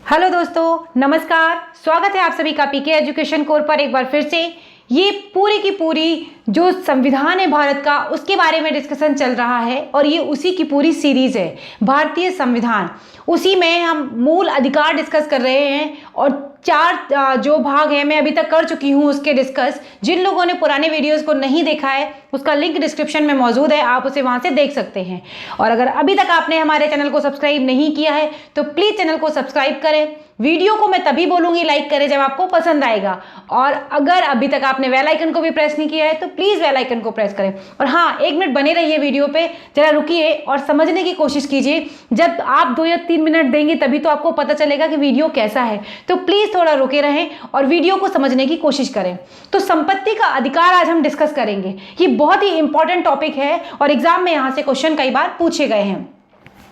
Hello दोस्तों, नमस्कार। स्वागत है आप सभी का पीके एजुकेशन कोर पर एक बार फिर से। ये पूरी की पूरी जो संविधान है भारत का, उसके बारे में डिस्कशन चल रहा है और ये उसी की पूरी सीरीज है, भारतीय संविधान। उसी में हम मूल अधिकार डिस्कस कर रहे हैं और चार जो भाग है मैं अभी तक कर चुकी हूँ उसके डिस्कस। जिन लोगों ने पुराने वीडियोस को नहीं देखा है उसका लिंक डिस्क्रिप्शन में मौजूद है, आप उसे वहाँ से देख सकते हैं। और अगर अभी तक आपने हमारे चैनल को सब्सक्राइब नहीं किया है तो प्लीज़ चैनल को सब्सक्राइब करें। वीडियो को मैं तभी बोलूँगी लाइक करें जब आपको पसंद आएगा। और अगर अभी तक आपने बेल आइकन को भी प्रेस नहीं किया है तो प्लीज़ बेल आइकन को प्रेस करें। और हाँ, 1 मिनट बने रहिए वीडियो पे, जरा रुकिए और समझने की कोशिश कीजिए। जब आप 2 या 3 मिनट देंगे तभी तो आपको पता चलेगा कि वीडियो कैसा है। तो प्लीज़ थोड़ा रुके रहें और वीडियो को समझने की कोशिश करें। तो संपत्ति का अधिकार आज हम डिस्कस करेंगे। ये बहुत ही इंपॉर्टेंट टॉपिक है और एग्जाम में यहाँ से क्वेश्चन कई बार पूछे गए हैं।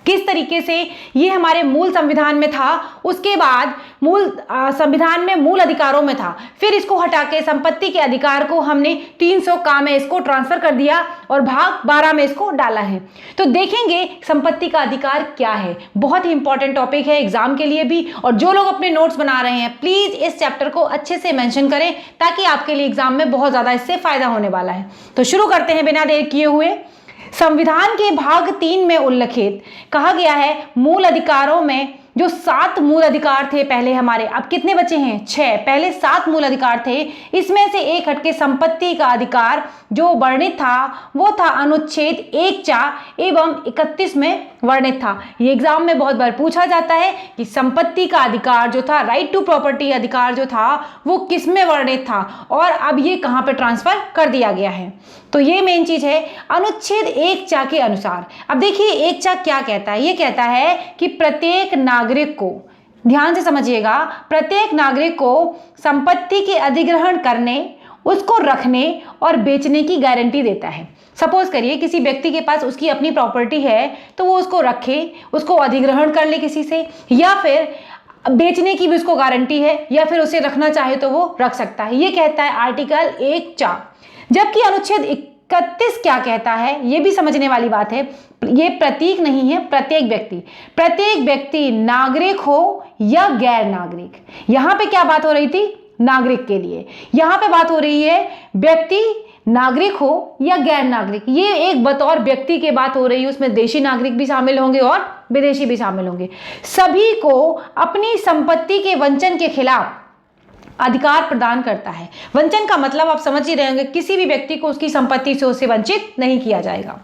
किस तरीके से ये हमारे मूल संविधान में था, उसके बाद मूल संविधान में मूल अधिकारों में था, फिर इसको हटा के संपत्ति के अधिकार को हमने 300 का में इसको ट्रांसफर कर दिया और भाग 12 में इसको डाला है। तो देखेंगे संपत्ति का अधिकार क्या है। बहुत ही इंपॉर्टेंट टॉपिक है एग्जाम के लिए भी। और जो लोग अपने नोट्स बना रहे हैं प्लीज इस चैप्टर को अच्छे से मेंशन करें ताकि आपके लिए एग्जाम में बहुत ज्यादा इससे फायदा होने वाला है। तो शुरू करते हैं बिना देर किए हुए। संविधान के भाग 3 में उल्लिखित कहा गया है मूल अधिकारों में जो 7 मूल अधिकार थे पहले हमारे, अब कितने बचे हैं? 6। पहले 7 मूल अधिकार थे, इसमें से एक हटके संपत्ति का अधिकार जो वर्णित था वो था अनुच्छेद 1 एवं 31 में वर्णित था। ये एग्जाम में बहुत बार पूछा जाता है कि संपत्ति का अधिकार जो था, राइट टू प्रॉपर्टी अधिकार जो था वो किस में वर्णित था और अब ये कहाँ पे ट्रांसफर कर दिया गया है। तो ये मेन चीज है अनुच्छेद 1 के अनुसार। अब देखिए 1 क्या कहता है। ये कहता है कि प्रत्येक नागरिक को, ध्यान से समझिएगा, प्रत्येक नागरिक को संपत्ति के अधिग्रहण करने, उसको रखने और बेचने की गारंटी देता है। सपोज करिए किसी व्यक्ति के पास उसकी अपनी प्रॉपर्टी है तो वो उसको रखे, उसको अधिग्रहण कर ले किसी से, या फिर बेचने की भी उसको गारंटी है, या फिर उसे रखना चाहे तो वो रख सकता है। ये कहता है आर्टिकल 1 जबकि अनुच्छेद 31 क्या कहता है, ये भी समझने वाली बात है। ये प्रतीक नहीं है, प्रत्येक व्यक्ति नागरिक हो या गैर नागरिक। यहां पे क्या बात हो रही थी? नागरिक के लिए। यहां पे बात हो रही है व्यक्ति नागरिक हो या गैर नागरिक। ये एक बतौर व्यक्ति की बात हो रही है, उसमें देशी नागरिक भी शामिल होंगे और विदेशी भी शामिल होंगे। सभी को अपनी संपत्ति के वंचन के खिलाफ अधिकार प्रदान करता है। वंचन का मतलब आप समझ ही रहे होंगे, किसी भी व्यक्ति को उसकी संपत्ति से उसे वंचित नहीं किया जाएगा।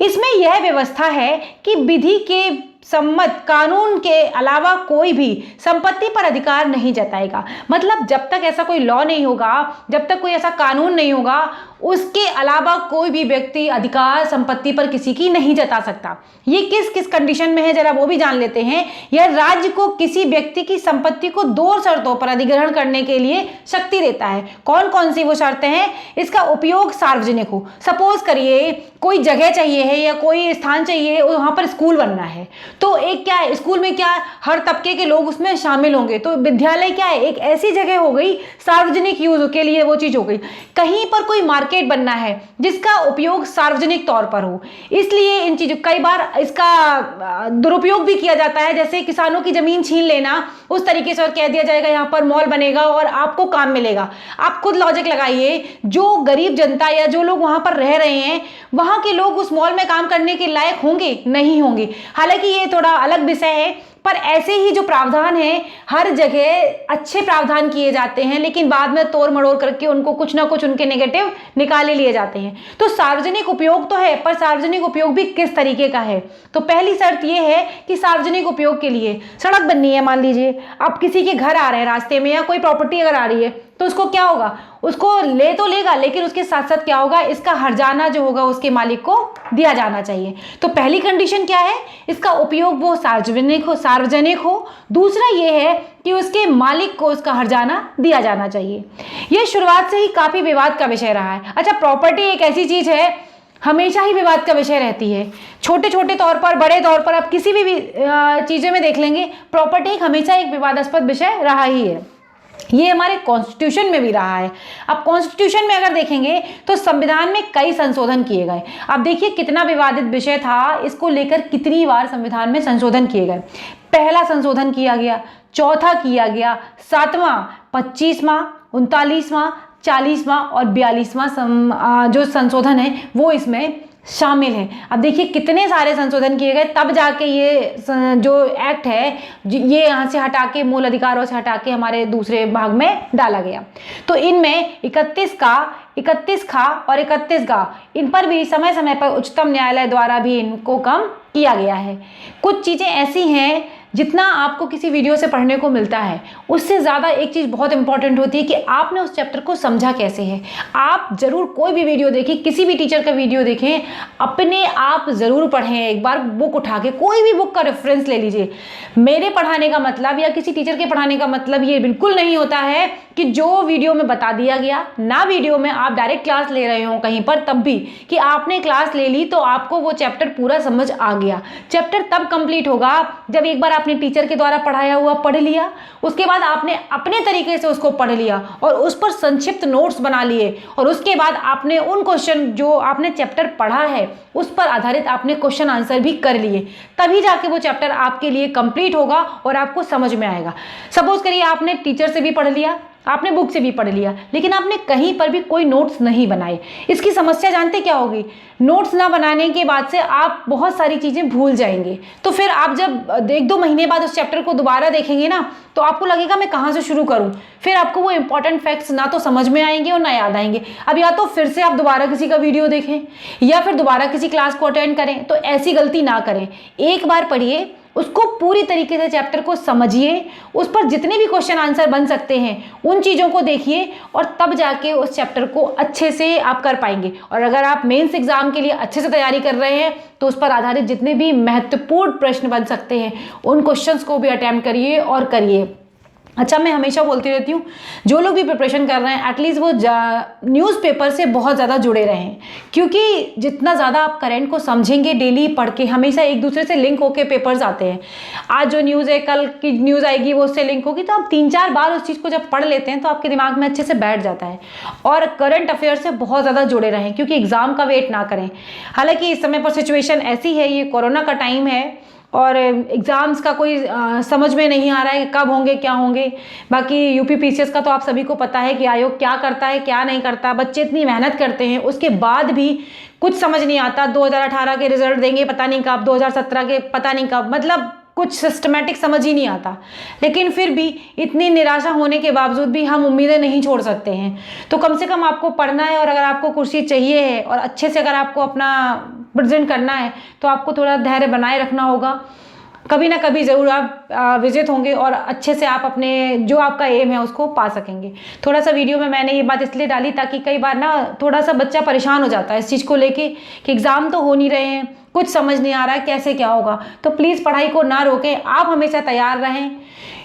इसमें यह व्यवस्था है कि विधि के सम्मत कानून के अलावा कोई भी संपत्ति पर अधिकार नहीं जताएगा। मतलब जब तक ऐसा कोई लॉ नहीं होगा, जब तक कोई ऐसा कानून नहीं होगा, उसके अलावा कोई भी व्यक्ति अधिकार संपत्ति पर किसी की नहीं जता सकता। ये किस किस कंडीशन में है जरा वो भी जान लेते हैं। यह राज्य को किसी व्यक्ति की संपत्ति को 2 शर्तों पर अधिग्रहण करने के लिए शक्ति देता है। कौन कौन सी वो शर्तें हैं? इसका उपयोग सार्वजनिक हो। सपोज करिए कोई जगह चाहिए है या कोई स्थान चाहिए, वहां पर स्कूल बनना है, तो एक क्या है, स्कूल में क्या हर तबके के लोग उसमें शामिल होंगे, तो विद्यालय क्या है, एक ऐसी जगह हो गई, सार्वजनिक यूज के लिए वो चीज हो गई। कहीं पर कोई मार्केट बनना है जिसका उपयोग सार्वजनिक तौर पर हो, इसलिए इन चीजों, कई बार इसका दुरुपयोग भी किया जाता है, जैसे किसानों की जमीन छीन लेना उस तरीके से और कह दिया जाएगा यहाँ पर मॉल बनेगा और आपको काम मिलेगा। आप खुद लॉजिक लगाइए, जो गरीब जनता या जो लोग वहां पर रह रहे हैं, वहां के लोग उस मॉल में काम करने के लायक होंगे? नहीं होंगे। हालांकि ये थोड़ा अलग विषय है, पर ऐसे ही जो प्रावधान है हर जगह अच्छे प्रावधान किए जाते हैं, लेकिन बाद में तोड़ मड़ोड़ करके उनको कुछ ना कुछ उनके नेगेटिव निकाले लिए जाते हैं। तो सार्वजनिक उपयोग तो है, पर सार्वजनिक उपयोग भी किस तरीके का है? तो पहली शर्त यह है कि सार्वजनिक उपयोग के लिए सड़क बननी है, मान लीजिए आप किसी के घर आ रहे हैं रास्ते में, या कोई प्रॉपर्टी अगर आ रही है तो उसको क्या होगा, उसको ले तो लेगा, लेकिन उसके साथ साथ क्या होगा, इसका हर्जाना जो होगा उसके मालिक को दिया जाना चाहिए। तो पहली कंडीशन क्या है? इसका उपयोग वो सार्वजनिक हो। दूसरा ये है कि उसके मालिक को उसका हर्जाना दिया जाना चाहिए। यह शुरुआत से ही काफी विवाद का विषय रहा है। अच्छा, प्रॉपर्टी एक ऐसी चीज है हमेशा ही विवाद का विषय रहती है, छोटे छोटे तौर पर, बड़े तौर पर, आप किसी भी चीजों में देख लेंगे, प्रॉपर्टी हमेशा एक विवादास्पद विषय रहा ही है। ये हमारे कॉन्स्टिट्यूशन में भी रहा है। अब कॉन्स्टिट्यूशन में अगर देखेंगे तो संविधान में कई संशोधन किए गए। अब देखिए कितना विवादित विषय था, इसको लेकर कितनी बार संविधान में संशोधन किए गए। पहला संशोधन किया गया, चौथा किया गया, 7वां, 25वां, 39वां, 40वां और 42वां जो संशोधन है वो इसमें शामिल है। अब देखिए कितने सारे संशोधन किए गए, तब जाके ये जो एक्ट है ये यहाँ से हटा के, मूल अधिकारों से हटा के हमारे दूसरे भाग में डाला गया। तो इनमें 31 खा और 31 गा, इन पर भी समय समय पर उच्चतम न्यायालय द्वारा भी इनको कम किया गया है। कुछ चीज़ें ऐसी हैं जितना आपको किसी वीडियो से पढ़ने को मिलता है, उससे ज़्यादा एक चीज़ बहुत इंपॉर्टेंट होती है कि आपने उस चैप्टर को समझा कैसे है। आप ज़रूर कोई भी वीडियो देखें, किसी भी टीचर का वीडियो देखें, अपने आप ज़रूर पढ़ें। एक बार बुक उठा के कोई भी बुक का रेफरेंस ले लीजिए। मेरे पढ़ाने का मतलब या किसी टीचर के पढ़ाने का मतलब ये बिल्कुल नहीं होता है कि जो वीडियो में बता दिया गया ना, वीडियो में आप डायरेक्ट क्लास ले रहे हो कहीं पर, तब भी कि आपने क्लास ले ली तो आपको वो चैप्टर पूरा समझ आ गया। चैप्टर तब कंप्लीट होगा जब एक बार आपने टीचर के द्वारा पढ़ाया हुआ पढ़ लिया, उसके बाद आपने अपने तरीके से उसको पढ़ लिया और उस पर संक्षिप्त नोट्स बना लिए, और उसके बाद आपने उन क्वेश्चन जो आपने चैप्टर पढ़ा है उस पर आधारित आपने क्वेश्चन आंसर भी कर लिए, तभी जाके वो चैप्टर आपके लिए कंप्लीट होगा और आपको समझ में आएगा। सपोज करिए आपने टीचर से भी पढ़ लिया, आपने बुक से भी पढ़ लिया, लेकिन आपने कहीं पर भी कोई नोट्स नहीं बनाए। इसकी समस्या जानते क्या होगी? नोट्स ना बनाने के बाद से आप बहुत सारी चीज़ें भूल जाएंगे। तो फिर आप जब 1-2 महीने बाद उस चैप्टर को दोबारा देखेंगे ना, तो आपको लगेगा मैं कहाँ से शुरू करूँ। फिर आपको वो इंपॉर्टेंट फैक्ट्स ना तो समझ में आएंगे और ना याद आएंगे। अब या तो फिर से आप दोबारा किसी का वीडियो देखें या फिर दोबारा किसी क्लास को अटेंड करें। तो ऐसी गलती ना करें, एक बार पढ़िए, उसको पूरी तरीके से चैप्टर को समझिए, उस पर जितने भी क्वेश्चन आंसर बन सकते हैं उन चीज़ों को देखिए, और तब जाके उस चैप्टर को अच्छे से आप कर पाएंगे। और अगर आप मेंस एग्जाम के लिए अच्छे से तैयारी कर रहे हैं तो उस पर आधारित जितने भी महत्वपूर्ण प्रश्न बन सकते हैं उन क्वेश्चंस को भी अटेम्प्ट करिए और करिए। अच्छा, मैं हमेशा बोलती रहती हूँ जो लोग भी प्रिपरेशन कर रहे हैं एटलीस्ट वो न्यूज़पेपर से बहुत ज़्यादा जुड़े रहें, क्योंकि जितना ज़्यादा आप करंट को समझेंगे डेली पढ़ के, हमेशा एक दूसरे से लिंक होके पेपर्स आते हैं। आज जो न्यूज़ है कल की न्यूज़ आएगी वो उससे लिंक होगी, तो आप 3-4 बार उस चीज़ को जब पढ़ लेते हैं तो आपके दिमाग में अच्छे से बैठ जाता है। और करंट अफेयर से बहुत ज़्यादा जुड़े रहें, क्योंकि एग्ज़ाम का वेट ना करें। हालाँकि इस समय पर सिचुएशन ऐसी है, ये कोरोना का टाइम है और एग्ज़ाम्स का कोई समझ में नहीं आ रहा है कब होंगे क्या होंगे। बाकी यूपी पीसीएस का तो आप सभी को पता है कि आयोग क्या करता है क्या नहीं करता। बच्चे इतनी मेहनत करते हैं, उसके बाद भी कुछ समझ नहीं आता। 2018 के रिजल्ट देंगे पता नहीं कब, 2017 के पता नहीं कब, मतलब कुछ सिस्टमेटिक समझ ही नहीं आता। लेकिन फिर भी इतनी निराशा होने के बावजूद भी हम उम्मीदें नहीं छोड़ सकते हैं। तो कम से कम आपको पढ़ना है, और अगर आपको कुर्सी चाहिए है और अच्छे से अगर आपको अपना प्रेजेंट करना है तो आपको थोड़ा धैर्य बनाए रखना होगा। कभी ना कभी ज़रूर आप विजिट होंगे और अच्छे से आप अपने जो आपका एम है उसको पा सकेंगे। थोड़ा सा वीडियो में मैंने ये बात इसलिए डाली ताकि कई बार ना थोड़ा सा बच्चा परेशान हो जाता है इस चीज़ को लेके कि एग्ज़ाम तो हो नहीं रहे हैं, कुछ समझ नहीं आ रहा है कैसे क्या होगा। तो प्लीज़ पढ़ाई को ना रोकें, आप हमेशा तैयार रहें।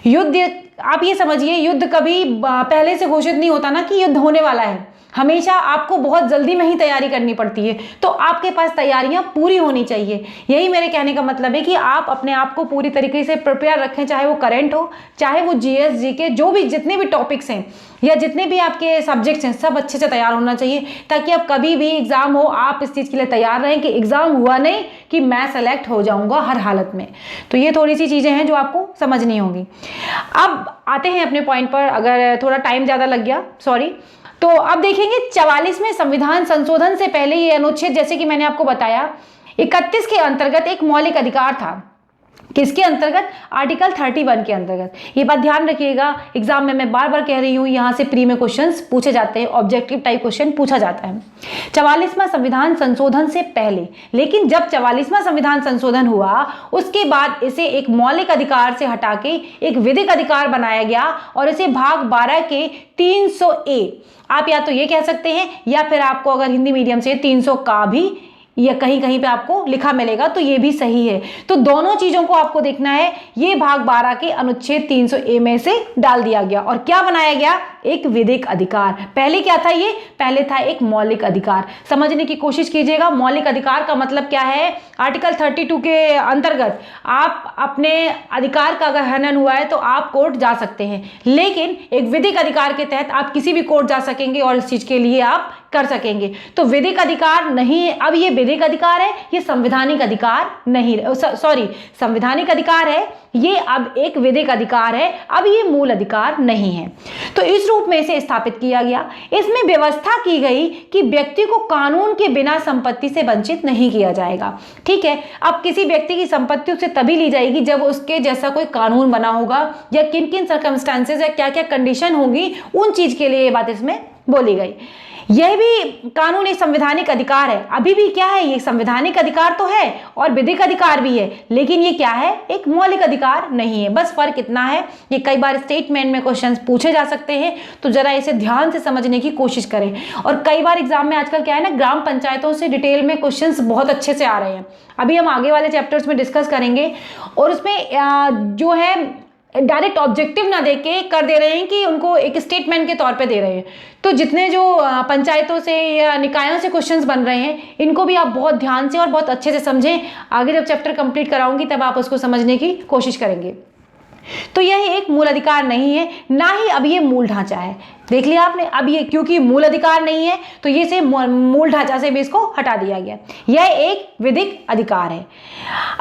युद्ध, आप ये समझिए, युद्ध कभी पहले से घोषित नहीं होता ना कि युद्ध होने वाला है। हमेशा आपको बहुत जल्दी में ही तैयारी करनी पड़ती है, तो आपके पास तैयारियां पूरी होनी चाहिए। यही मेरे कहने का मतलब है कि आप अपने आप को पूरी तरीके से प्रिपेयर रखें, चाहे वो करंट हो, चाहे वो जीएस जीके, जो भी जितने भी टॉपिक्स हैं या जितने भी आपके सब्जेक्ट्स हैं, सब अच्छे से तैयार होना चाहिए, ताकि अब कभी भी एग्जाम हो आप इस चीज़ के लिए तैयार रहें कि एग्जाम हुआ नहीं कि मैं सेलेक्ट हो जाऊंगा हर हालत में। तो ये थोड़ी सी चीज़ें हैं जो आपको समझनी होंगी। अब आते हैं अपने पॉइंट पर, अगर थोड़ा टाइम ज़्यादा लग गया सॉरी। तो अब देखेंगे 44वें संविधान संशोधन से पहले ये अनुच्छेद, जैसे कि मैंने आपको बताया, 31 के अंतर्गत एक मौलिक अधिकार था। किसके अंतर्गत? आर्टिकल 31 के अंतर्गत। ये बात ध्यान रखिएगा, एग्जाम में मैं बार बार कह रही हूँ, यहाँ से प्री में क्वेश्चंस पूछे जाते हैं, ऑब्जेक्टिव टाइप क्वेश्चन पूछा जाता है 44वां संविधान संशोधन से पहले। लेकिन जब 44वां संविधान संशोधन हुआ उसके बाद इसे एक मौलिक अधिकार से हटा के एक विधिक अधिकार बनाया गया, और इसे भाग 12 के 300A, आप या तो ये कह सकते हैं या फिर आपको अगर हिंदी मीडियम से 300 का भी या कहीं कहीं पे आपको लिखा मिलेगा, तो ये भी सही है। तो दोनों चीजों को आपको देखना है। ये भाग 12 के अनुच्छेद 300A में से डाल दिया गया और क्या बनाया गया, एक विधिक अधिकार। पहले क्या था, ये पहले था एक मौलिक अधिकार। समझने की कोशिश कीजिएगा, मौलिक अधिकार का मतलब क्या है। आर्टिकल 32 के अंतर्गत आप अपने अधिकार का अगर हनन हुआ है तो आप कोर्ट जा सकते हैं, लेकिन एक विधिक अधिकार के तहत आप किसी भी कोर्ट जा सकेंगे और इस चीज के लिए आप कर सकेंगे। तो विधिक अधिकार नहीं है, अब ये विधिक अधिकार है, ये संवैधानिक अधिकार नहीं, सॉरी संवैधानिक अधिकार है, ये अब एक विधिक अधिकार है, अब ये मूल अधिकार नहीं है। तो इस रूप में इसे स्थापित किया गया। इसमें व्यवस्था की गई कि व्यक्ति को कानून के बिना संपत्ति से वंचित नहीं किया जाएगा। ठीक है, अब किसी व्यक्ति की संपत्ति उससे तभी ली जाएगी जब उसके जैसा कोई कानून बना होगा, या किन किन सर्कमस्टांसेस या क्या क्या कंडीशन होगी, उन चीज के लिए ये बात इसमें बोली गई। यह भी कानून एक संवैधानिक अधिकार है। अभी भी क्या है, ये संवैधानिक अधिकार तो है और विधिक अधिकार भी है, लेकिन ये क्या है, एक मौलिक अधिकार नहीं है। बस फर्क इतना है। ये कई बार स्टेटमेंट में क्वेश्चंस पूछे जा सकते हैं, तो जरा इसे ध्यान से समझने की कोशिश करें। और कई बार एग्जाम में आजकल क्या है ना, ग्राम पंचायतों से डिटेल में क्वेश्चंस बहुत अच्छे से आ रहे हैं। अभी हम आगे वाले चैप्टर्स में डिस्कस करेंगे, और उसमें जो है डायरेक्ट ऑब्जेक्टिव ना देके कर दे रहे हैं कि उनको एक स्टेटमेंट के तौर पे दे रहे हैं। तो जितने जो पंचायतों से या निकायों से क्वेश्चंस बन रहे हैं, इनको भी आप बहुत ध्यान से और बहुत अच्छे से समझें। आगे जब चैप्टर कंप्लीट कराऊंगी तब आप उसको समझने की कोशिश करेंगे। तो यह एक मूल अधिकार नहीं है, ना ही अब ये मूल ढांचा है। देख लिया आपने, अब ये क्योंकि मूल अधिकार नहीं है तो ये से मूल ढांचा से भी इसको हटा दिया गया। यह एक विधिक अधिकार है।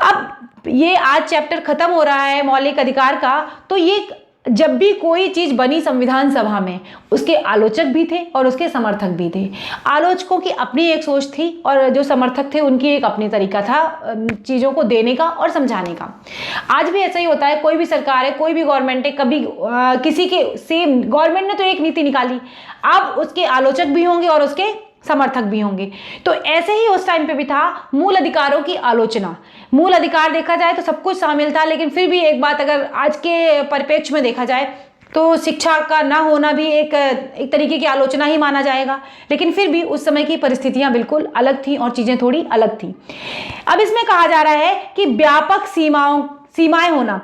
अब ये आज चैप्टर खत्म हो रहा है मौलिक अधिकार का, तो ये जब भी कोई चीज बनी संविधान सभा में, उसके आलोचक भी थे और उसके समर्थक भी थे। आलोचकों की अपनी एक सोच थी और जो समर्थक थे उनकी एक अपनी तरीका था चीजों को देने का और समझाने का। आज भी ऐसा ही होता है, कोई भी सरकार है, कोई भी गवर्नमेंट है, कभी किसी के सेम गवर्नमेंट ने तो एक नीति निकाली, अब उसके आलोचक भी होंगे और उसके समर्थक भी होंगे। तो ऐसे ही उस टाइम पे भी था मूल अधिकारों की आलोचना। मूल अधिकार देखा जाए तो सब कुछ शामिल था, लेकिन फिर भी एक बात अगर आज के परिप्रेक्ष्य में देखा जाए तो शिक्षा का ना होना भी एक तरीके की आलोचना ही माना जाएगा। लेकिन फिर भी उस समय की परिस्थितियां बिल्कुल अलग थी और चीजें थोड़ी अलग थी। अब इसमें कहा जा रहा है कि व्यापक सीमाएं होना।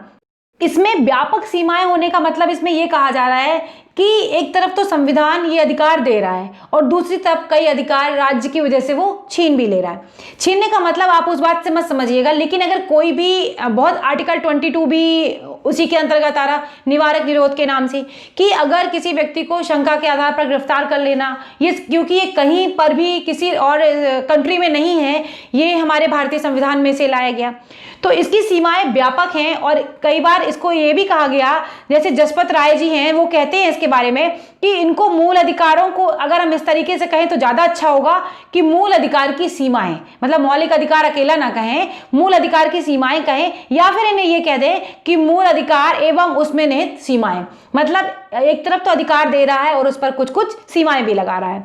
इसमें व्यापक सीमाएं होने का मतलब इसमें यह कहा जा रहा है कि एक तरफ तो संविधान ये अधिकार दे रहा है और दूसरी तरफ कई अधिकार राज्य की वजह से वो छीन भी ले रहा है। छीनने का मतलब आप उस बात से मत समझिएगा, लेकिन अगर कोई भी बहुत आर्टिकल 22 भी उसी के अंतर्गत आ रहा, निवारक निरोध के नाम से, कि अगर किसी व्यक्ति को शंका के आधार पर गिरफ्तार कर लेना, ये क्योंकि ये कहीं पर भी किसी और कंट्री में नहीं है, ये हमारे भारतीय संविधान में से लाया गया, तो इसकी सीमाएं व्यापक हैं। और कई बार इसको ये भी कहा गया, जैसे जसपत राय जी हैं वो कहते हैं इसके बारे में कि इनको मूल अधिकारों को अगर हम इस तरीके से कहें तो ज्यादा अच्छा होगा कि मूल अधिकार की सीमाएं, मतलब मौलिक अधिकार अकेला ना कहें, मूल अधिकार की सीमाएं कहें, या फिर इन्हें ये कह दें कि मूल अधिकार एवं उसमें निहित सीमाएं। मतलब एक तरफ तो अधिकार दे रहा है और उस पर कुछ कुछ सीमाएं भी लगा रहा है।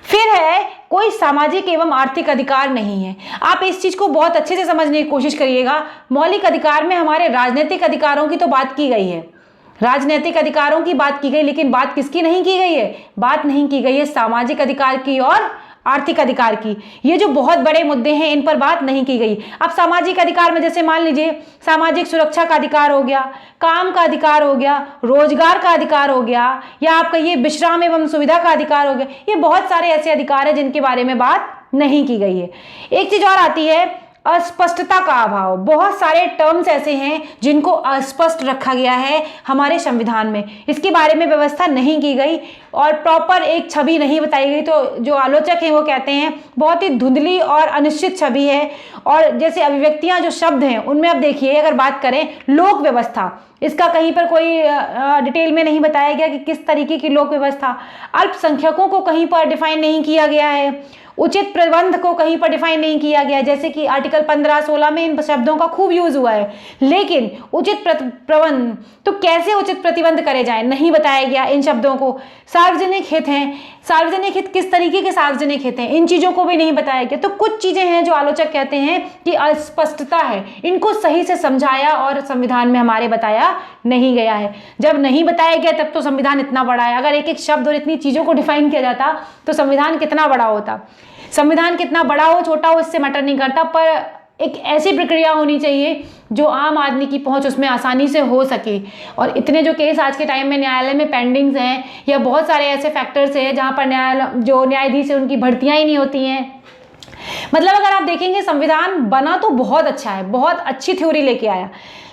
फिर है कोई सामाजिक एवं आर्थिक अधिकार नहीं है। आप इस चीज को बहुत अच्छे से समझने की कोशिश करिएगा। मौलिक अधिकार में हमारे राजनीतिक अधिकारों की तो बात की गई है, राजनीतिक अधिकारों की बात की गई, लेकिन बात किसकी नहीं की गई है? बात नहीं की गई है सामाजिक अधिकार की और आर्थिक अधिकार की। ये जो बहुत बड़े मुद्दे हैं इन पर बात नहीं की गई। अब सामाजिक अधिकार में जैसे मान लीजिए सामाजिक सुरक्षा का अधिकार हो गया, काम का अधिकार हो गया, रोजगार का अधिकार हो गया, या आप कहिए विश्राम एवं सुविधा का अधिकार हो गया। ये बहुत सारे ऐसे अधिकार हैं जिनके बारे में बात नहीं की गई है। एक चीज और आती है अस्पष्टता का अभाव। बहुत सारे टर्म्स ऐसे हैं जिनको अस्पष्ट रखा गया है हमारे संविधान में, इसके बारे में व्यवस्था नहीं की गई और प्रॉपर एक छवि नहीं बताई गई। तो जो आलोचक हैं वो कहते हैं बहुत ही धुंधली और अनिश्चित छवि है। और जैसे अभिव्यक्तियां जो शब्द हैं उनमें अब देखिए, अगर बात करें लोक व्यवस्था, इसका कहीं पर कोई डिटेल में नहीं बताया गया कि किस तरीके की लोक व्यवस्था। अल्पसंख्यकों को कहीं पर डिफाइन नहीं किया गया है, उचित प्रबंध को कहीं पर डिफाइन नहीं किया गया, जैसे कि आर्टिकल 15-16 में इन शब्दों का खूब यूज हुआ है। लेकिन उचित प्रबंध तो कैसे उचित प्रतिबंध करे जाए नहीं बताया गया इन शब्दों को। सार्वजनिक हित हैं, सार्वजनिक हित किस तरीके के सार्वजनिक हित हैं, इन चीजों को भी नहीं बताया गया। तो कुछ चीजें हैं जो आलोचक कहते हैं कि अस्पष्टता है, इनको सही से समझाया और संविधान में हमारे बताया नहीं गया है। जब नहीं बताया गया तब तो संविधान इतना बड़ा है। अगर एक एक शब्द और इतनी चीजों को डिफाइन किया जाता तो संविधान कितना बड़ा होता। संविधान कितना बड़ा हो छोटा हो इससे मैटर नहीं करता, पर एक ऐसी प्रक्रिया होनी चाहिए जो आम आदमी की पहुंच उसमें आसानी से हो सके। और इतने जो केस आज के टाइम में न्यायालय में पेंडिंग्स हैं, या बहुत सारे ऐसे फैक्टर्स हैं जहां पर जो न्यायाधीश है उनकी भर्तियां ही नहीं होती हैं। मतलब अगर आप देखेंगे संविधान बना तो बहुत अच्छा है, बहुत अच्छी थ्योरी लेके आया,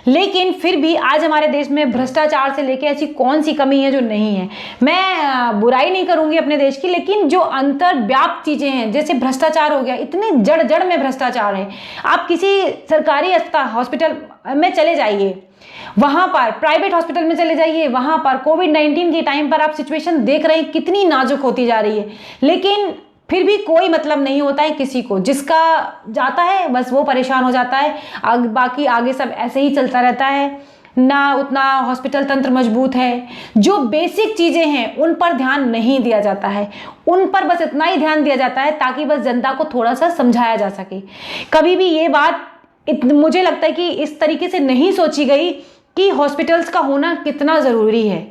लेकिन फिर भी आज हमारे देश में भ्रष्टाचार से लेके ऐसी कौन सी कमी है जो नहीं है। मैं बुराई नहीं करूंगी अपने देश की, लेकिन जो अंतर्व्याप्त चीजें हैं जैसे भ्रष्टाचार हो गया, इतने जड़ जड़ में भ्रष्टाचार है। आप किसी सरकारी अस्पताल हॉस्पिटल में चले जाइए, वहां पर प्राइवेट हॉस्पिटल में चले जाइए, वहां पर कोविड-19 के टाइम पर आप सिचुएशन देख रहे हैं कितनी नाजुक होती जा रही है, लेकिन फिर भी कोई मतलब नहीं होता है किसी को। जिसका जाता है बस वो परेशान हो जाता है, बाकी आगे सब ऐसे ही चलता रहता है। ना उतना हॉस्पिटल तंत्र मजबूत है, जो बेसिक चीज़ें हैं उन पर ध्यान नहीं दिया जाता है, उन पर बस इतना ही ध्यान दिया जाता है ताकि बस जनता को थोड़ा सा समझाया जा सके। कभी भी ये बात मुझे लगता है कि इस तरीके से नहीं सोची गई कि हॉस्पिटल्स का होना कितना ज़रूरी है।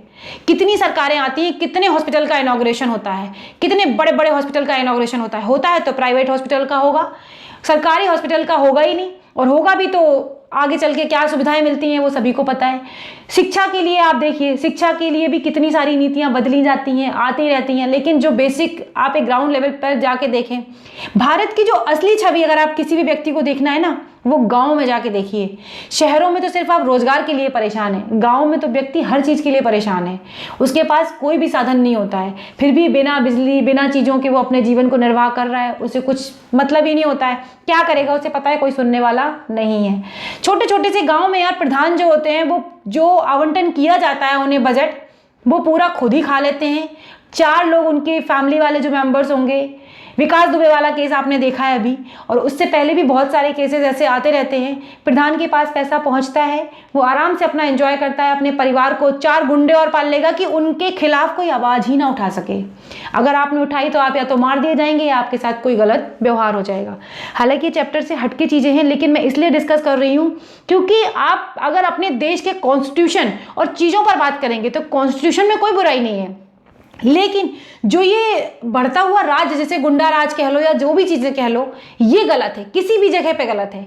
कितनी सरकारें आती हैं, कितने हॉस्पिटल का इनॉग्रेशन होता है, कितने बड़े बड़े हॉस्पिटल का इनॉग्रेशन होता है तो प्राइवेट हॉस्पिटल का होगा, सरकारी हॉस्पिटल का होगा ही नहीं। और होगा भी तो आगे चल के क्या सुविधाएं मिलती हैं वो सभी को पता है। शिक्षा के लिए आप देखिए, शिक्षा के लिए भी कितनी सारी नीतियां बदली जाती हैं, आती रहती हैं, लेकिन जो बेसिक आप एक ग्राउंड लेवल पर जाके देखें, भारत की जो असली छवि अगर आप किसी भी व्यक्ति को देखना है ना, वो गांव में जाके देखिए। शहरों में तो सिर्फ आप रोजगार के लिए परेशान हैं, गांव में तो व्यक्ति हर चीज़ के लिए परेशान है। उसके पास कोई भी साधन नहीं होता है, फिर भी बिना बिजली बिना चीज़ों के वो अपने जीवन को निर्वाह कर रहा है, उसे कुछ मतलब ही नहीं होता है। क्या करेगा उसे पता है, कोई सुनने वाला नहीं है। छोटे छोटे से गाँव में यार प्रधान जो होते हैं, वो जो आवंटन किया जाता है उन्हें बजट, वो पूरा खुद ही खा लेते हैं। 4 लोग उनके फैमिली वाले जो मेंबर्स होंगे। विकास दुबे वाला केस आपने देखा है अभी, और उससे पहले भी बहुत सारे केसेस ऐसे आते रहते हैं। प्रधान के पास पैसा पहुंचता है, वो आराम से अपना एंजॉय करता है, अपने परिवार को 4 गुंडे और पाल लेगा कि उनके खिलाफ कोई आवाज़ ही ना उठा सके। अगर आपने उठाई तो आप या तो मार दिए जाएंगे या आपके साथ कोई गलत व्यवहार हो जाएगा। हालांकि चैप्टर से हटके चीज़ें हैं, लेकिन मैं इसलिए डिस्कस कर रही हूँ क्योंकि आप अगर अपने देश के कॉन्स्टिट्यूशन और चीज़ों पर बात करेंगे तो कॉन्स्टिट्यूशन में कोई बुराई नहीं है, लेकिन जो ये बढ़ता हुआ राज, जैसे गुंडा राज कह लो या जो भी चीज़ें कह लो, ये गलत है, किसी भी जगह पे गलत है।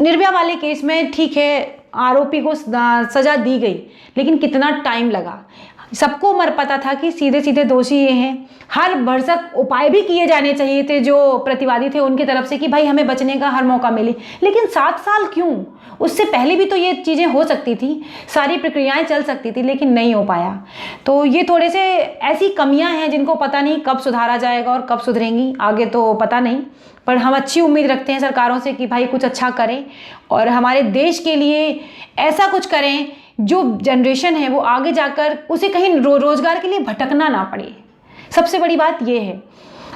निर्भया वाले केस में ठीक है आरोपी को सजा दी गई, लेकिन कितना टाइम लगा। सबको पता था कि सीधे सीधे दोषी ये हैं। हर भरसक उपाय भी किए जाने चाहिए थे जो प्रतिवादी थे उनकी तरफ से कि भाई हमें बचने का हर मौका मिले, लेकिन 7 साल क्यों? उससे पहले भी तो ये चीज़ें हो सकती थी, सारी प्रक्रियाएं चल सकती थी, लेकिन नहीं हो पाया। तो ये थोड़े से ऐसी कमियां हैं जिनको पता नहीं कब सुधारा जाएगा और कब सुधरेंगी, आगे तो पता नहीं। पर हम अच्छी उम्मीद रखते हैं सरकारों से कि भाई कुछ अच्छा करें और हमारे देश के लिए ऐसा कुछ करें जो जनरेशन है वो आगे जाकर उसे कहीं रोजगार के लिए भटकना ना पड़े। सबसे बड़ी बात ये है।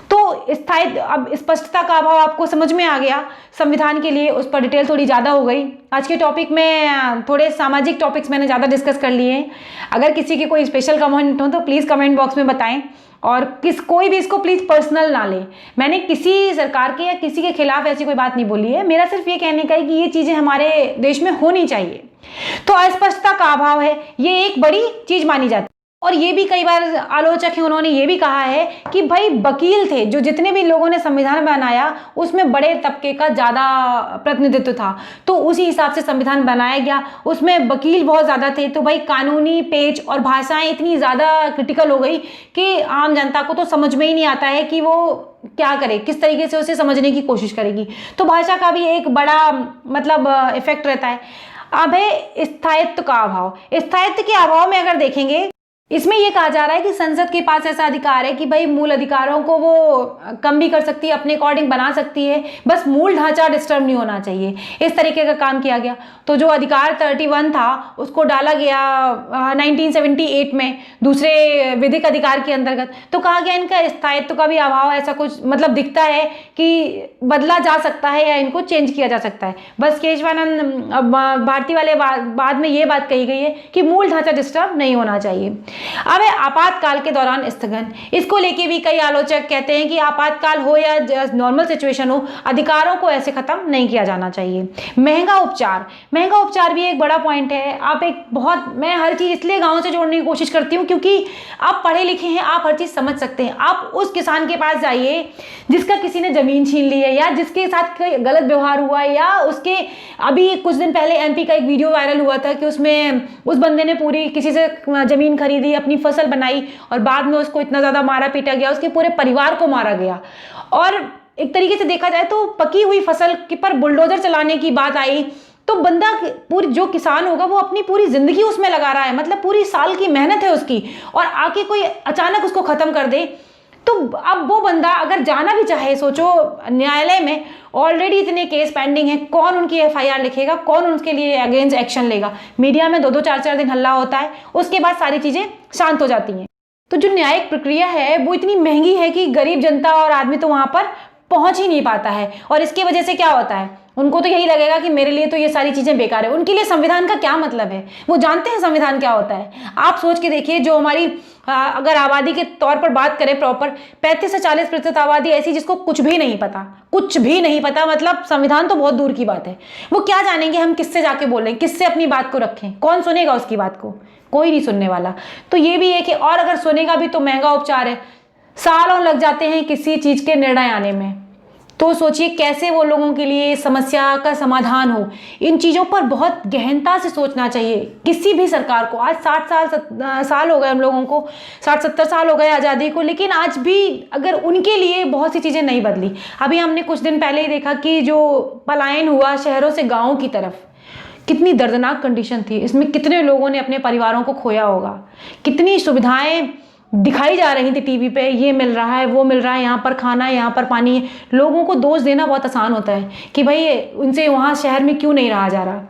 तो स्थायी अब स्पष्टता का अभाव आपको समझ में आ गया संविधान के लिए, उस पर डिटेल थोड़ी ज़्यादा हो गई। आज के टॉपिक में थोड़े सामाजिक टॉपिक्स मैंने ज़्यादा डिस्कस कर लिए हैं। अगर किसी के कोई स्पेशल कमेंट हो तो प्लीज़ कमेंट बॉक्स में बताएं, और कोई भी इसको प्लीज़ पर्सनल ना ले। मैंने किसी सरकार के या किसी के खिलाफ ऐसी कोई बात नहीं बोली है, मेरा सिर्फ ये कहने का है कि ये चीज़ें हमारे देश में होनी चाहिए। तो अस्पष्टता का अभाव है, ये एक बड़ी चीज़ मानी जाती है। और ये भी कई बार आलोचक हैं, उन्होंने ये भी कहा है कि भाई वकील थे, जो जितने भी लोगों ने संविधान बनाया उसमें बड़े तबके का ज़्यादा प्रतिनिधित्व था, तो उसी हिसाब से संविधान बनाया गया। उसमें वकील बहुत ज़्यादा थे, तो भाई कानूनी पेच और भाषाएं इतनी ज़्यादा क्रिटिकल हो गई कि आम जनता को तो समझ में ही नहीं आता है कि वो क्या करे, किस तरीके से उसे समझने की कोशिश करेगी। तो भाषा का भी एक बड़ा मतलब इफेक्ट रहता है। अब है स्थायित्व का अभाव। स्थायित्व के अभाव में अगर देखेंगे, इसमें यह कहा जा रहा है कि संसद के पास ऐसा अधिकार है कि भाई मूल अधिकारों को वो कम भी कर सकती है, अपने अकॉर्डिंग बना सकती है, बस मूल ढांचा डिस्टर्ब नहीं होना चाहिए, इस तरीके का काम किया गया। तो जो अधिकार 31 था उसको डाला गया 1978 में दूसरे विधिक अधिकार के अंतर्गत। तो कहा गया इनका स्थायित्व का भी अभाव, ऐसा कुछ मतलब दिखता है कि बदला जा सकता है या इनको चेंज किया जा सकता है। बस केशवानंद भारती वाले बाद में ये बात कही गई है कि मूल ढांचा डिस्टर्ब नहीं होना चाहिए। अब है आपातकाल के दौरान स्थगन। इसको लेके भी कई आलोचक कहते हैं कि आपातकाल हो या नॉर्मल सिचुएशन हो, अधिकारों को ऐसे खत्म नहीं किया जाना चाहिए। महंगा उपचार भी एक बड़ा पॉइंट है। आप एक बहुत, मैं हर चीज इसलिए गांव से जोड़ने की कोशिश करती हूँ क्योंकि आप पढ़े लिखे हैं, आप हर चीज समझ सकते हैं। आप उस किसान के पास जाइए जिसका किसी ने जमीन छीन ली है, या जिसके साथ कोई गलत व्यवहार हुआ है, या उसके अभी कुछ दिन पहले एमपी का एक वीडियो वायरल हुआ था कि उसमें उस बंदे ने पूरी किसी से जमीन खरीदी, अपनी फसल बनाई और बाद में उसको इतना ज्यादा मारा पीटा गया, उसके पूरे परिवार को मारा गया। और एक तरीके से देखा जाए तो पकी हुई फसल के पर बुलडोजर चलाने की बात आई तो बंदा पूरी, जो किसान होगा वो अपनी पूरी जिंदगी उसमें लगा रहा है, मतलब पूरी साल की मेहनत है उसकी, और आके कोई अचानक उसको खत्म कर दे। तो अब वो बंदा अगर जाना भी चाहे, सोचो न्यायालय में ऑलरेडी इतने केस पेंडिंग है, कौन उनकी एफआईआर लिखेगा, कौन उनके लिए अगेंस्ट एक्शन लेगा। मीडिया में 2-2 4-4 दिन हल्ला होता है, उसके बाद सारी चीजें शांत हो जाती हैं। तो जो न्यायिक प्रक्रिया है वो इतनी महंगी है कि गरीब जनता और आदमी तो वहां पर पहुंच ही नहीं पाता है। और इसकी वजह से क्या होता है, उनको तो यही लगेगा कि मेरे लिए तो ये सारी चीजें बेकार है। उनके लिए संविधान का क्या मतलब है, वो जानते हैं संविधान क्या होता है। आप सोच के देखिए, जो हमारी अगर आबादी के तौर पर बात करें प्रॉपर, 35 से 40% आबादी ऐसी जिसको कुछ भी नहीं पता, मतलब संविधान तो बहुत दूर की बात है। वो क्या जानेंगे हम किससे जाके बोलें, किससे अपनी बात को रखें, कौन सुनेगा उसकी बात को, कोई नहीं सुनने वाला। तो ये भी है कि, और अगर सुनेगा भी तो महंगा उपचार है, सालों लग जाते हैं किसी चीज के निर्णय आने में। तो सोचिए कैसे वो लोगों के लिए समस्या का समाधान हो। इन चीज़ों पर बहुत गहनता से सोचना चाहिए किसी भी सरकार को। आज 60 साल हो गए हम लोगों को, 60-70 साल हो गए आज़ादी को, लेकिन आज भी अगर उनके लिए बहुत सी चीज़ें नहीं बदली। अभी हमने कुछ दिन पहले ही देखा कि जो पलायन हुआ शहरों से गाँव की तरफ, कितनी दर्दनाक कंडीशन थी, इसमें कितने लोगों ने अपने परिवारों को खोया होगा, कितनी सुविधाएं दिखाई जा रही थी टीवी पे, ये मिल रहा है, वो मिल रहा है, यहाँ पर खाना है, यहाँ पर पानी है। लोगों को दोष देना बहुत आसान होता है कि भाई उनसे वहाँ शहर में क्यों नहीं रहा जा रहा।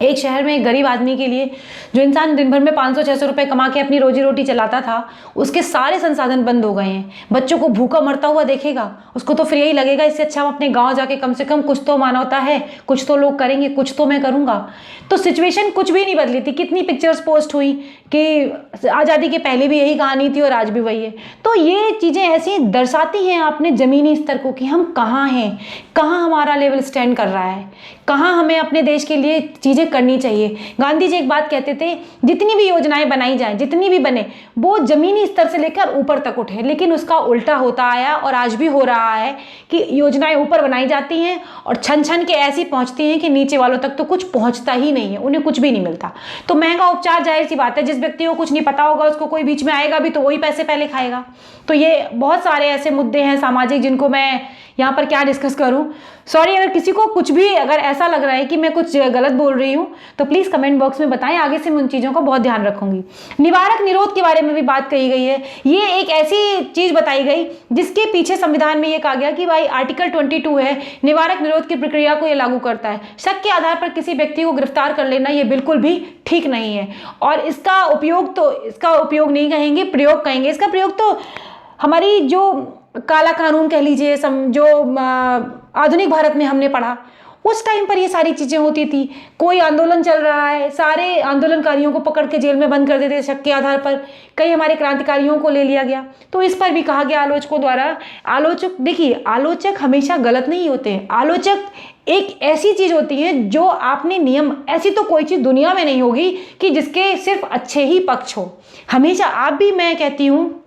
एक शहर में एक गरीब आदमी के लिए, जो इंसान दिन भर में 500-600 रुपए कमा के अपनी रोजी रोटी चलाता था, उसके सारे संसाधन बंद हो गए हैं। बच्चों को भूखा मरता हुआ देखेगा, उसको तो फिर यही लगेगा इससे अच्छा हम अपने गांव जाके कम से कम कुछ तो मानवता है, कुछ तो लोग करेंगे, कुछ तो मैं करूंगा। तो सिचुएशन कुछ भी नहीं बदली थी। कितनी पिक्चर्स पोस्ट हुई कि आज़ादी के पहले भी यही कहानी थी और आज भी वही है। तो ये चीज़ें ऐसी दर्शाती हैं अपने ज़मीनी स्तर को कि हम कहाँ हैं, कहाँ हमारा लेवल स्टैंड कर रहा है, कहाँ हमें अपने देश के लिए चीज़ें करनी चाहिए। गांधी जी एक बात कहते थे, जितनी भी योजनाएं बनाई जाएं, जितनी भी बने, वो जमीनी स्तर से लेकर ऊपर तक उठे। लेकिन उसका उल्टा होता आया और आज भी हो रहा है कि योजनाएं ऊपर बनाई जाती हैं और छन छन के ऐसी पहुंचती हैं कि नीचे वालों तक तो कुछ पहुंचता ही नहीं है, उन्हें कुछ भी नहीं मिलता। तो महंगा उपचार जाहिर सी बात है, जिस व्यक्ति को कुछ नहीं पता होगा उसको कोई बीच में आएगा भी तो वही पैसे पहले खाएगा। तो ये बहुत सारे ऐसे मुद्दे हैं सामाजिक जिनको मैं यहाँ पर क्या डिस्कस करूं। सॉरी अगर किसी को कुछ भी अगर ऐसा लग रहा है कि मैं कुछ गलत बोल रही हूँ तो प्लीज़ कमेंट बॉक्स में बताएं, आगे से मैं उन चीज़ों का बहुत ध्यान रखूंगी। निवारक निरोध के बारे में भी बात कही गई है। ये एक ऐसी चीज़ बताई गई जिसके पीछे संविधान में ये कहा गया कि भाई आर्टिकल 22 है, निवारक निरोध की प्रक्रिया को ये लागू करता है। शक के आधार पर किसी व्यक्ति को गिरफ्तार कर लेना ये बिल्कुल भी ठीक नहीं है। और इसका उपयोग नहीं कहेंगे, प्रयोग कहेंगे। इसका प्रयोग तो हमारी जो काला कानून कह लीजिए, जो आधुनिक भारत में हमने पढ़ा, उस टाइम पर ये सारी चीज़ें होती थी। कोई आंदोलन चल रहा है, सारे आंदोलनकारियों को पकड़ के जेल में बंद कर देते शक के आधार पर। कई हमारे क्रांतिकारियों को ले लिया गया। तो इस पर भी कहा गया आलोचकों द्वारा, आलोचक हमेशा गलत नहीं होते हैं। आलोचक एक ऐसी चीज़ होती है जो आपने नियम, ऐसी तो कोई चीज़ दुनिया में नहीं होगी कि जिसके सिर्फ अच्छे ही पक्ष हो। हमेशा आप भी, मैं कहती हूँ,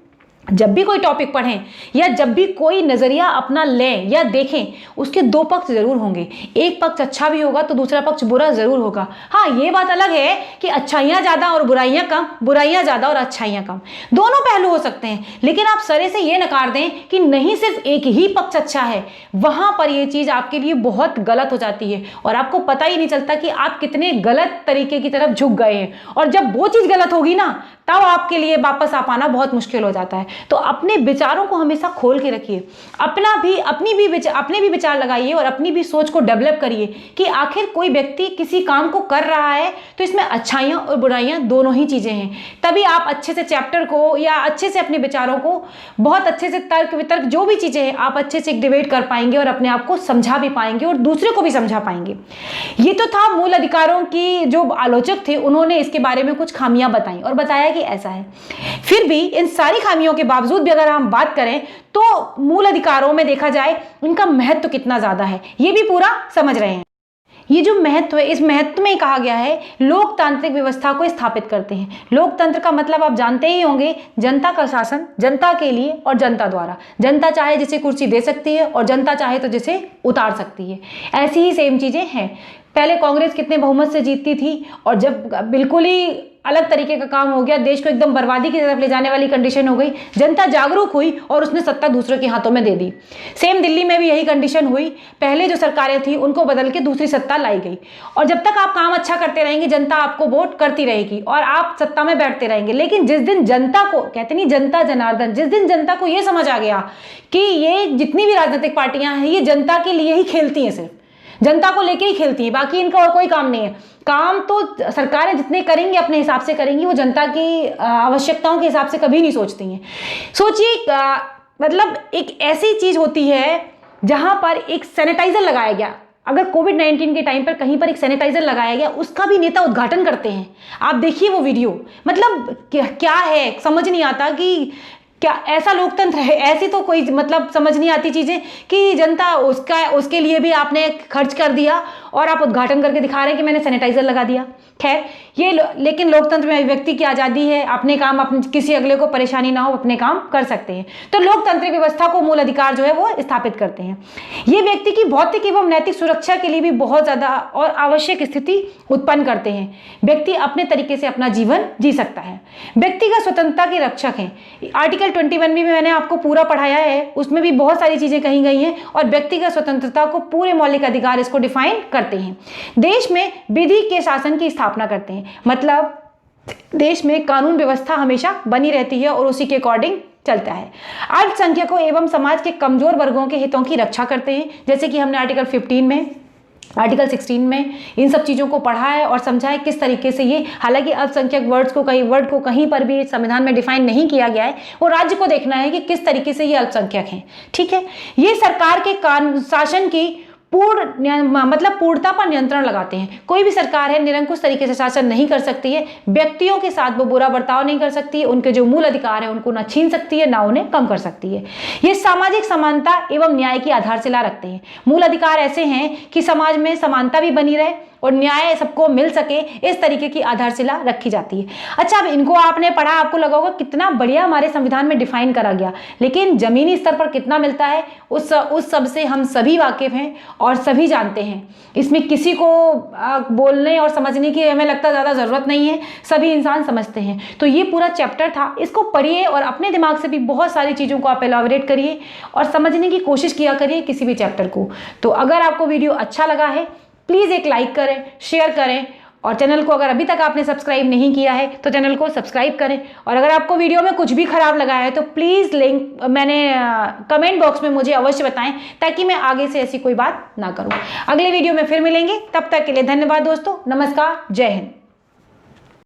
जब भी कोई टॉपिक पढ़ें या जब भी कोई नज़रिया अपना लें या देखें, उसके 2 पक्ष जरूर होंगे। एक पक्ष अच्छा भी होगा तो दूसरा पक्ष बुरा जरूर होगा। हाँ, ये बात अलग है कि अच्छाइयाँ ज़्यादा और बुराइयाँ कम, बुराइयाँ ज़्यादा और अच्छाइयाँ कम, दोनों पहलू हो सकते हैं। लेकिन आप सरे से ये नकार दें कि नहीं सिर्फ एक ही पक्ष अच्छा है, वहाँ पर ये चीज़ आपके लिए बहुत गलत हो जाती है और आपको पता ही नहीं चलता कि आप कितने गलत तरीके की तरफ झुक गए हैं। और जब वो चीज़ गलत होगी ना, तब आपके लिए वापस आ पाना बहुत मुश्किल हो जाता है। तो अपने विचारों को हमेशा खोल के रखिए, अपने भी विचार लगाइए और अपनी भी सोच को डेवलप करिए कि आखिर कोई व्यक्ति किसी काम को कर रहा है तो इसमें अच्छाइयाँ और बुराइयाँ दोनों ही चीज़ें हैं। तभी आप अच्छे से चैप्टर को या अच्छे से अपने विचारों को बहुत अच्छे से तर्क वितर्क जो भी चीज़ें हैं आप अच्छे से डिबेट कर पाएंगे और अपने आप को समझा भी पाएंगे और दूसरे को भी समझा पाएंगे। ये तो था मूल अधिकारों की जो आलोचक थे उन्होंने इसके बारे में कुछ खामियां बताई और बताया कि ऐसा है। फिर भी इन सारी खामियों के बावजूद भी अगर हम बात करें तो मूल अधिकारों में देखा जाए इनका महत्व कितना ज्यादा है ये भी पूरा समझ रहे हैं। ये जो महत्व है इस महत्व में कहा गया है लोकतांत्रिक व्यवस्था को स्थापित करते हैं। लोकतंत्र का मतलब आप जानते ही होंगे, जनता का शासन जनता के लिए और जनता द्वारा। जनता चाहे जिसे कुर्सी दे सकती है और जनता चाहे तो जिसे उतार सकती है। ऐसी ही सेम चीजें हैं। पहले कांग्रेस कितने बहुमत से जीतती थी और जब बिल्कुल ही अलग तरीके का काम हो गया, देश को एकदम बर्बादी की तरफ ले जाने वाली कंडीशन हो गई, जनता जागरूक हुई और उसने सत्ता दूसरों के हाथों में दे दी। सेम दिल्ली में भी यही कंडीशन हुई। पहले जो सरकारें थी उनको बदल के दूसरी सत्ता लाई गई और जब तक आप काम अच्छा करते रहेंगे जनता आपको वोट करती रहेगी और आप सत्ता में बैठते रहेंगे। लेकिन जिस दिन जनता को, कहते नहीं जनता जनार्दन, जिस दिन जनता को यह समझ आ गया कि ये जितनी भी राजनीतिक पार्टियां हैं ये जनता के लिए ही खेलती हैं, सिर्फ जनता को लेके ही खेलती है, बाकी इनका और कोई काम नहीं है। काम तो सरकारें जितने करेंगी अपने हिसाब से करेंगी, वो जनता की आवश्यकताओं के हिसाब से कभी नहीं सोचती हैं। सोचिए मतलब एक ऐसी चीज होती है जहां पर एक सैनिटाइजर लगाया गया, अगर कोविड-19 के टाइम पर कहीं पर एक सैनिटाइजर लगाया गया उसका भी नेता उद्घाटन करते हैं। आप देखिए वो वीडियो, मतलब क्या है समझ नहीं आता कि क्या ऐसा लोकतंत्र है। ऐसी तो कोई मतलब समझ नहीं आती चीजें कि जनता उसके लिए भी आपने खर्च कर दिया और आप उद्घाटन करके दिखा रहे हैं कि मैंने सैनिटाइजर लगा दिया। खैर ये लेकिन लोकतंत्र में व्यक्ति की आजादी है, अपने काम अपने किसी अगले को परेशानी ना हो अपने काम कर सकते हैं। तो लोकतांत्रिक व्यवस्था को मूल अधिकार जो है वो स्थापित करते हैं। ये व्यक्ति की भौतिक एवं नैतिक सुरक्षा के लिए भी बहुत ज्यादा और आवश्यक स्थिति उत्पन्न करते हैं। व्यक्ति अपने तरीके से अपना जीवन जी सकता है। व्यक्तिगत स्वतंत्रता के रक्षक हैं। आर्टिकल 21 भी मैंने आपको पूरा पढ़ाया है, उसमें भी बहुत सारी चीजें कही गई हैं और व्यक्तिगत स्वतंत्रता को पूरे मौलिक अधिकार इसको डिफाइन करते हैं। देश में विधि के शासन की स्थापना करते हैं, मतलब देश में कानून व्यवस्था हमेशा बनी रहती है और उसी के अकॉर्डिंग चलता है। अल्पसंख्यकों एवं समाज के कमजोर वर्गों के हितों की रक्षा करते हैं, जैसे कि हमने आर्टिकल 15 में आर्टिकल 16 में इन सब चीज़ों को पढ़ा है और समझा है किस तरीके से ये, हालांकि अल्पसंख्यक वर्ड को कहीं पर भी संविधान में डिफाइन नहीं किया गया है, वो राज्य को देखना है कि किस तरीके से ये अल्पसंख्यक हैं। ठीक है, ये सरकार के शासन की पूर्णता पर नियंत्रण लगाते हैं। कोई भी सरकार है निरंकुश तरीके से शासन नहीं कर सकती है, व्यक्तियों के साथ वो बुरा बर्ताव नहीं कर सकती है, उनके जो मूल अधिकार है उनको ना छीन सकती है ना उन्हें कम कर सकती है। ये सामाजिक समानता एवं न्याय की आधारशिला रखते हैं। मूल अधिकार ऐसे हैं कि समाज में समानता भी बनी रहे और न्याय सबको मिल सके, इस तरीके की आधारशिला रखी जाती है। अच्छा, अब इनको आपने पढ़ा, आपको लगा होगा कितना बढ़िया हमारे संविधान में डिफाइन करा गया, लेकिन जमीनी स्तर पर कितना मिलता है उस सब से हम सभी वाकिफ हैं और सभी जानते हैं। इसमें किसी को बोलने और समझने की हमें लगता ज़्यादा ज़रूरत नहीं है, सभी इंसान समझते हैं। तो ये पूरा चैप्टर था, इसको पढ़िए और अपने दिमाग से भी बहुत सारी चीज़ों को आप एलाबोरेट करिए और समझने की कोशिश किया करिए किसी भी चैप्टर को। तो अगर आपको वीडियो अच्छा लगा है प्लीज़ एक लाइक करें, शेयर करें और चैनल को अगर अभी तक आपने सब्सक्राइब नहीं किया है तो चैनल को सब्सक्राइब करें। और अगर आपको वीडियो में कुछ भी खराब लगा है तो प्लीज़ लिंक कमेंट बॉक्स में मुझे अवश्य बताएं ताकि मैं आगे से ऐसी कोई बात ना करूं। अगले वीडियो में फिर मिलेंगे, तब तक के लिए धन्यवाद दोस्तों, नमस्कार, जय हिंद।